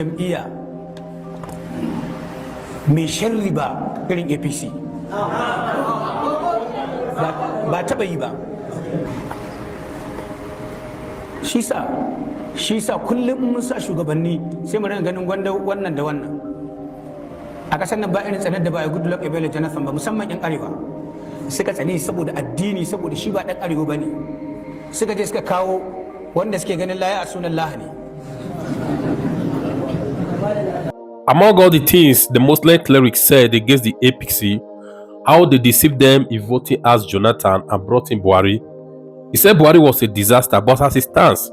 jam'iyya mai sharri ba irin APC ba taɓa yi ba. Shi sa kullum mun sa shugabanni sai mu rinka ganin gwanda wannan da wannan. A ƙasar nan ba irin tsanar da ba a Goodluck Ebele Jonathan ba, musamman 'yan arewa suka tsane saboda addini, saboda shi ba ɗan arewa ba ne. Suka je suka kawo wanda suke ganin laya a sunan lahani. Among all the things the Muslim cleric said against the APC, how they deceived them in voting as Jonathan and brought in Buhari, he said Buhari was a disaster, but as it stands,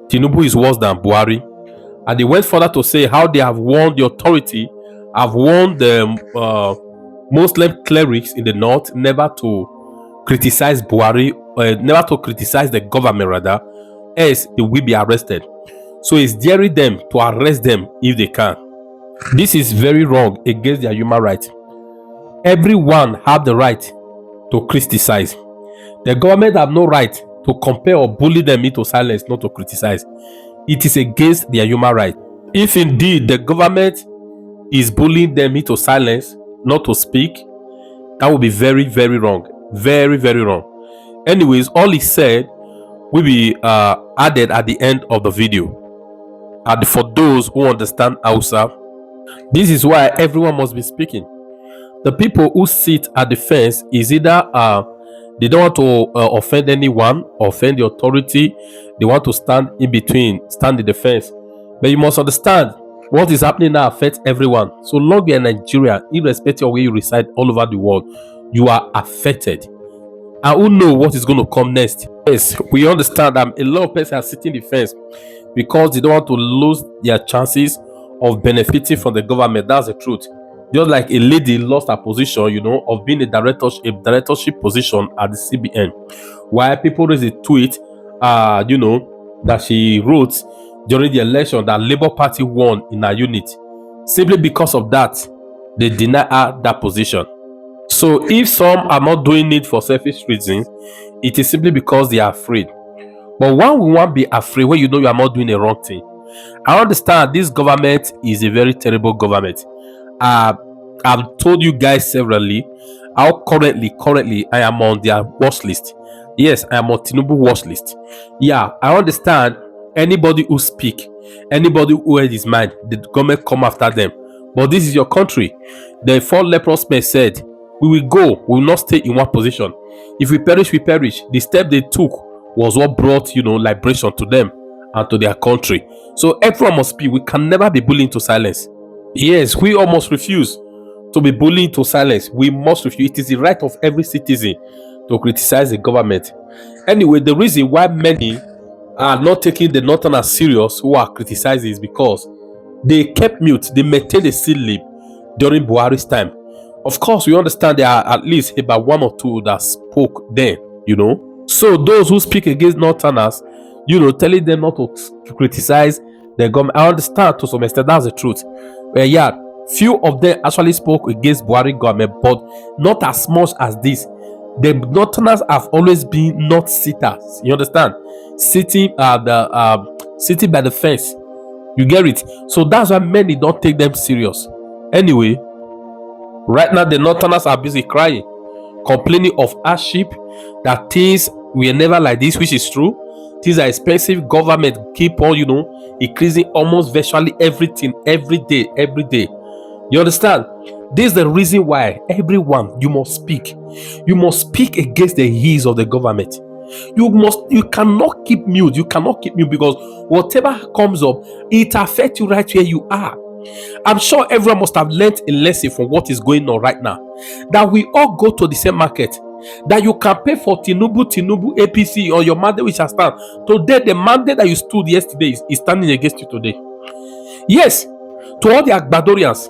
TInubu is worse than Buhari. And they went further to say how they have warned the authority, have warned the Muslim clerics in the north never to criticize Buhari, never to criticize the government rather, else they will be arrested. So he's daring them to arrest them if they can. This is very wrong against their human rights. Everyone have the right to criticize. The government have no right to compel or bully them into silence, not to criticize. It is against their human right. If indeed the government is bullying them into silence, not to speak, that would be very, very wrong. Very, very wrong. Anyways, all he said will be added at the end of the video. And for those who understand Hausa, this is why everyone must be speaking. The people who sit at the fence is either they don't want to offend anyone, offend the authority. They want to stand in between, stand in the fence. But you must understand, what is happening now affects everyone. So long you're in Nigeria, irrespective of where you reside all over the world, you are affected. And who knows what is going to come next? Yes, we understand that a lot of people are sitting the fence because they don't want to lose their chances of benefiting from the government. That's the truth. Just like a lady lost her position, of being a directorship position at the CBN. Why people raised a tweet, that she wrote during the election that Labour Party won in her unit. Simply because of that, they deny her that position. So if some are not doing it for selfish reasons, it is simply because they are afraid. But one will not be afraid when you know you are not doing the wrong thing. I understand this government is a very terrible government. I've told you guys severally how currently I am on their watch list. Yes, I am on TInubu watch list. Yeah, I understand anybody who speak, anybody who has his mind, the government come after them. But this is your country. The 4 leprous men said, we will go, we will not stay in one position. If we perish, we perish. The step they took was what brought, liberation to them and to their country. So everyone must speak. We can never be bullied to silence. Yes, we all must refuse to be bullied to silence. We must refuse. It is the right of every citizen to criticize the government. Anyway, the reason why many are not taking the Northerners serious who are criticizing is because they kept mute. They maintained a seal lip during Buhari's time. Of course, we understand there are at least about 1 or 2 that spoke then, So those who speak against Northerners, telling them not to criticize the government, I understand to some extent, that's the truth. But yeah, few of them actually spoke against Buhari government, but not as much as this. The Northerners have always been not sitters. You understand? Sitting by the fence. You get it? So that's why many don't take them serious. Anyway, right now the Northerners are busy crying, complaining of hardship, that things were never like this, which is true. Things are expensive. Government keep on, increasing almost virtually everything every day. You understand? This is the reason why everyone, you must speak. You must speak against the ills of the government. You cannot keep mute. You cannot keep mute because whatever comes up, it affects you right where you are. I'm sure everyone must have learned a lesson from what is going on right now. That we all go to the same market. That you can pay for TInubu, APC, or your mandate which has stand. Today, the mandate that you stood yesterday is standing against you today. Yes, to all the Agbadorians,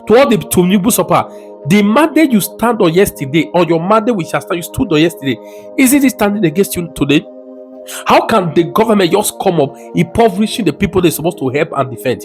to all the TInubu supporters, the mandate you stand on yesterday, or your mandate which has stand you stood on yesterday, is it standing against you today? How can the government just come up impoverishing the people they're supposed to help and defend,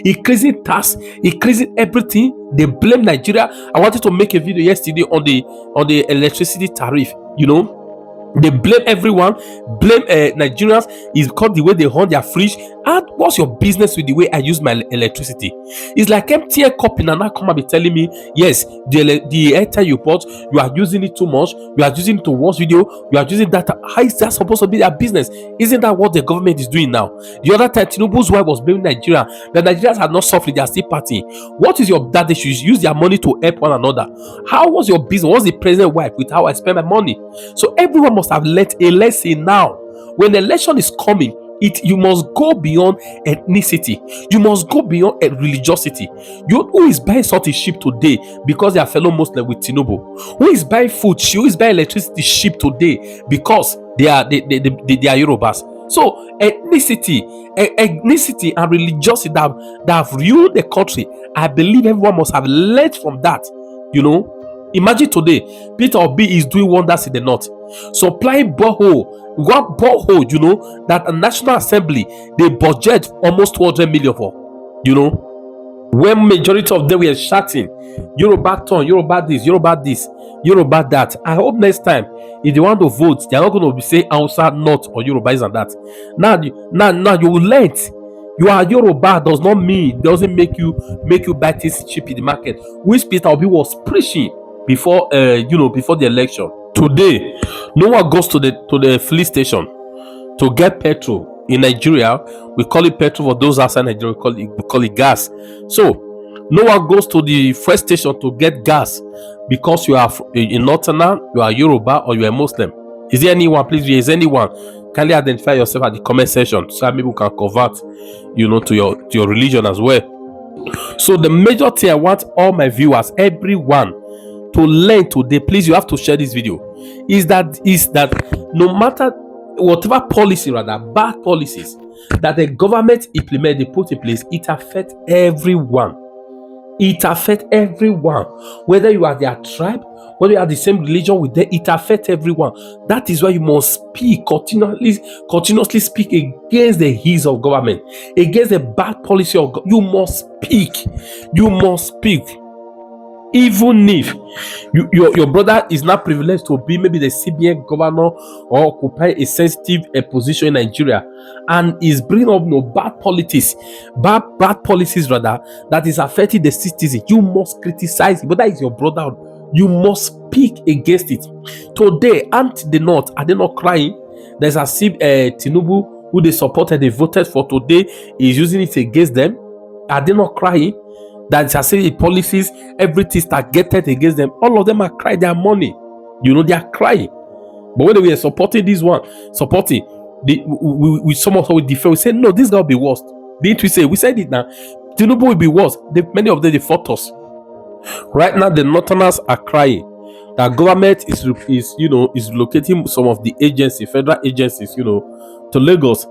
increasing tax, increasing everything? They blame Nigeria. I wanted to make a video yesterday on the electricity tariff. They blame everyone, blame Nigerians. Is because the way they run their fridge, And what's your business with the way I use my electricity? It's like MTN company and now come and be telling me, yes, the airtime you bought, you are using it too much, you are using it to watch video, you are using data. How is that supposed to be their business? Isn't that what the government is doing now? The other time, TInubu's wife was blaming Nigeria. The Nigerians are not suffering, they are still partying. What is your that they should use their money to help one another? How was your business? What's the president wife with how I spend my money? So everyone must have learned a lesson now. When the election is coming, you must go beyond ethnicity. You must go beyond religiosity. Who is buying something cheap today because they are fellow Muslim with TInubu? Who is buying food? Who is buying electricity cheap today because they are Yorubas? So ethnicity and religiosity that have ruined the country. I believe everyone must have learned from that. Imagine today, Peter Obi is doing wonders in the north, supplying borehole. One borehole, that a National Assembly they budget almost 200 million for. When majority of them were shouting, Yoruba turn, Yoruba this, Yoruba that. I hope next time, if they want to vote, they are not going to be saying Hausa, North, or Yoruba is and that. Now you will learn. You are Yoruba doesn't make you buy things cheap in the market, which Peter Obi was preaching before the election. Today, no one goes to the filling station to get petrol. In Nigeria, we call it petrol. For those outside Nigeria, we call it gas. So no one goes to the fuel station to get gas because you are a Northerner, you are Yoruba, or you are a Muslim. Is there anyone? Please, is anyone? Kindly identify yourself at the comment section so that maybe we can convert, to your religion as well. So the major thing I want all my viewers, everyone, to learn today, please, you have to share this video, is that no matter whatever policy, rather bad policies that the government implement, they put in place, it affects everyone. It affects everyone, whether you are their tribe, whether you are the same religion with them. It affects everyone. That is why you must speak continuously speak against the ills of government, against the bad policy of government. You must speak. Even if your brother is not privileged to be maybe the CBN governor or occupy a sensitive position in Nigeria and is bringing up bad policies rather that is affecting the citizen, you must criticize it. Whether it's your brother, you must speak against it. Today, the North, are they not crying? There's a TInubu who they supported, they voted for today, is using it against them. Are they not crying? That are saying the policies, everything targeted against them. All of them are crying their money. They are crying. But when we are supporting this one, we some of us will defer. We say, no, this is going to be worse. Didn't we say? We said it now. TInubu will be worse. Many of them, they fought us. Right now, the Northerners are crying. The government is locating some of the agencies, federal agencies, to Lagos.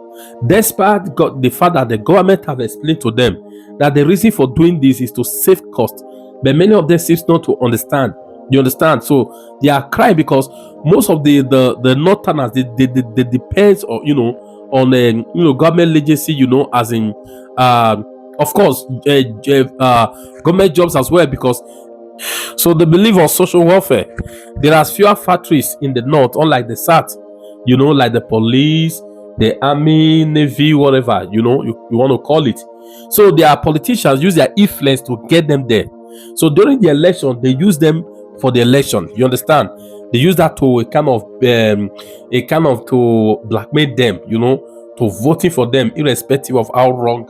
Despite the fact that the government have explained to them that the reason for doing this is to save cost, but many of them seems not to understand. You understand? So they are crying because most of the Northerners they depends on government agency, as in of course government jobs as well, because so they believe on social welfare. There are fewer factories in the north, unlike the south, like the police, the army, navy, whatever you want to call it. So their politicians use their influence to get them there. So during the election, they use them for the election. You understand? They use that to to blackmail them, to voting for them, irrespective of how wrong,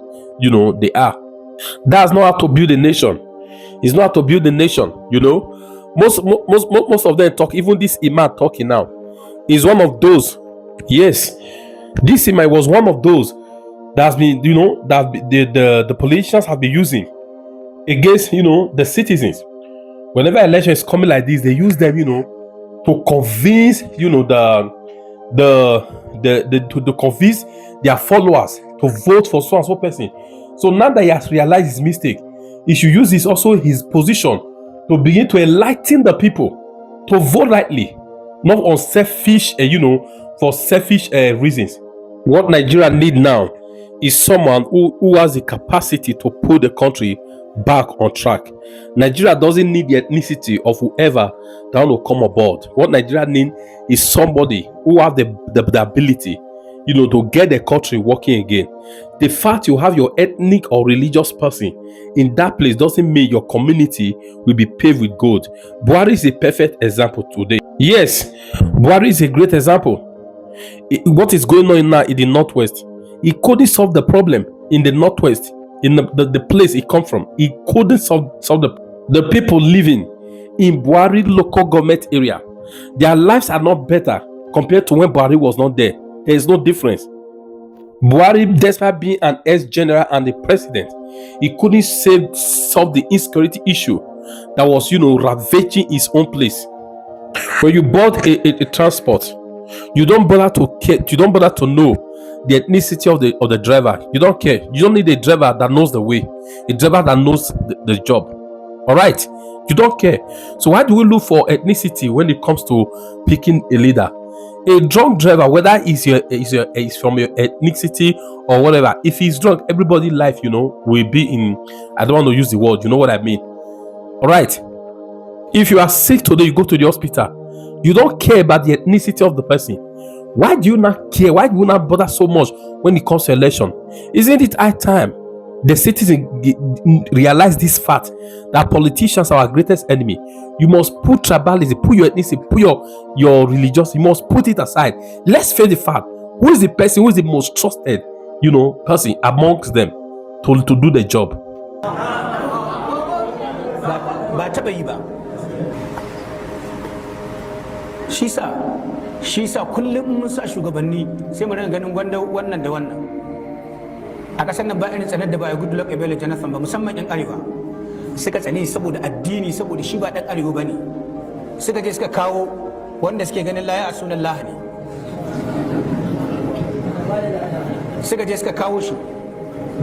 they are. That's not how to build a nation. It's not how to build a nation. Most of them talk. Even this Imam talking now is one of those. Yes, this Imam was one of those that's been, that the politicians have been using against, the citizens. Whenever election is coming like this, they use them, to convince, to convince their followers to vote for so and so person. So now that he has realized his mistake, he should use this also his position to begin to enlighten the people to vote rightly, not on selfish, for selfish reasons. What Nigeria need now is someone who has the capacity to put the country back on track. Nigeria doesn't need the ethnicity of whoever that will come aboard. What Nigeria needs is somebody who have the ability, to get the country working again. The fact you have your ethnic or religious person in that place doesn't mean your community will be paved with gold. Buhari is a perfect example today. Yes, Buhari is a great example. What is going on now in the northwest? He couldn't solve the problem in the northwest, in the place he come from. He couldn't solve the people living in Buhari local government area. Their lives are not better compared to when Buhari was not there. There is no difference. Buhari, despite being an ex-general and the president, he couldn't solve the insecurity issue that was, ravaging his own place. When you bought a transport, you don't bother to care. You don't bother to know the ethnicity of the driver. You don't care. You don't need a driver that knows the way, a driver that knows the job. All right, you don't care. So why do we look for ethnicity when it comes to picking a leader? A drunk driver, whether is from your ethnicity or whatever, if he's drunk, everybody's life, will be in. I don't want to use the word. You know what I mean? All right. If you are sick today, you go to the hospital. You don't care about the ethnicity of the person. Why do you not care? Why do you not bother so much when it comes to election? Isn't it high time the citizens realize this fact that politicians are our greatest enemy? You must put tribalism, put your ethnicity, put your religious. You must put it aside. Let's face the fact: who is the person who is the most trusted, person amongst them to do the job? Shi sa kullum mun sa shugabanni sai mu rinka ganin wannan da wannan. A kasar nan ba irin tsanar da ba ya Goodluck Ebele Jonathan ba, musamman yan arewa suka tsane saboda addini, saboda shi ba dan arewa bane. Suka je suka kawo wanda suke ganin laya a sunan lahani, suka je suka kawo shi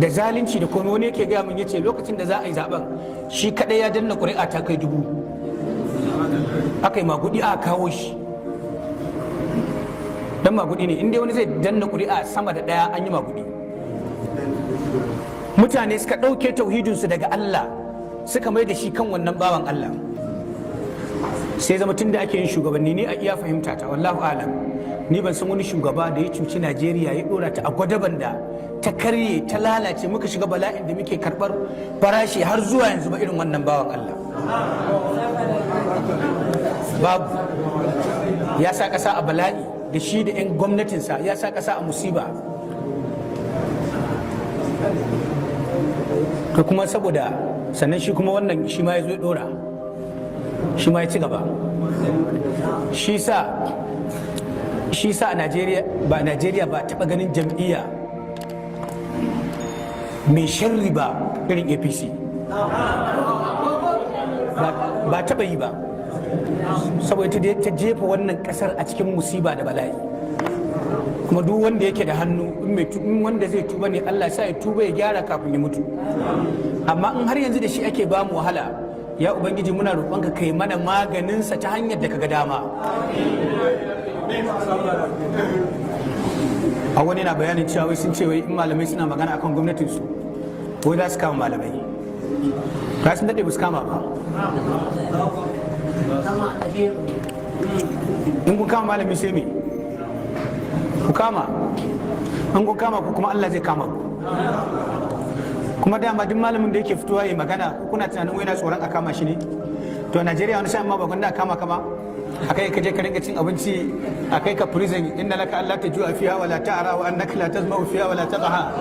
da zalunci da komai. Wani yake gaya min yace lokacin da za a yi zaben shi kadai ya danna ƙuri'a ta kai 1000, aka yi magudi aka kawo shi. Dan magudi ne, inda wani zai danna ƙuri'a sama da ɗaya an yi magudi. Mutane suka ɗauke tauhidinsu daga Allah suka mai da shi kan wannan bawan Allah. Sai zama tun da ake yin shugabanni, ni a iya fahimta ta, wallahu alam, ni ban san wani shugaba da ya cuci Najeriya ya ɗora ta a gwadaban da ta karye ta lalace muka shiga bala'in da muke karɓar farashi har zuwa yanzu ba irin wannan bawan Allah. Babu. Ya sa ƙasa a bala'i da shi da 'yan gwamnatinsa, ya sa ƙasa a musiba. Ka kuma saboda sannan shi kuma wannan shi ma ya zo ya dora, shi ma ya ci gaba. Shi sa a Najeriya ba taɓa ganin jam'iyya mai sharri ba irin APC, ba taɓa yi ba, saboda ta jefa wannan ƙasar a cikin musiba da bala'i. Kuma duk wanda yake da hannu, in wanda zai tuba ne, Allah sa ya tuba ya gyara kafin ya mutu. Amma in har yanzu da shi ake ba mu wahala, ya Ubangiji muna roƙonka kai mana maganinsa ta hanyar da kaga dama. A wani na bayanin cewa sun ce wai in malamai suna magana akan gwamnatinsu, wai za su kama malamai. Ka sun daɗe ba su kama ba. In kun kama malami sai me? Ku kama. In kun kama ku kuma Allah zai kama ku. Kuma dama duk malamin da yake fitowa ya magana, kuna tunanin wai na tsoron a kama shi ne? To a Najeriya wani sa'in ma ba gwanda a kama kama? Akai ka je ka rinka cin abinci, akai ka prison, inna laka Allah ta ju'a fiha wala ta'ara wa annaka la tazma'u fiha wala tadha.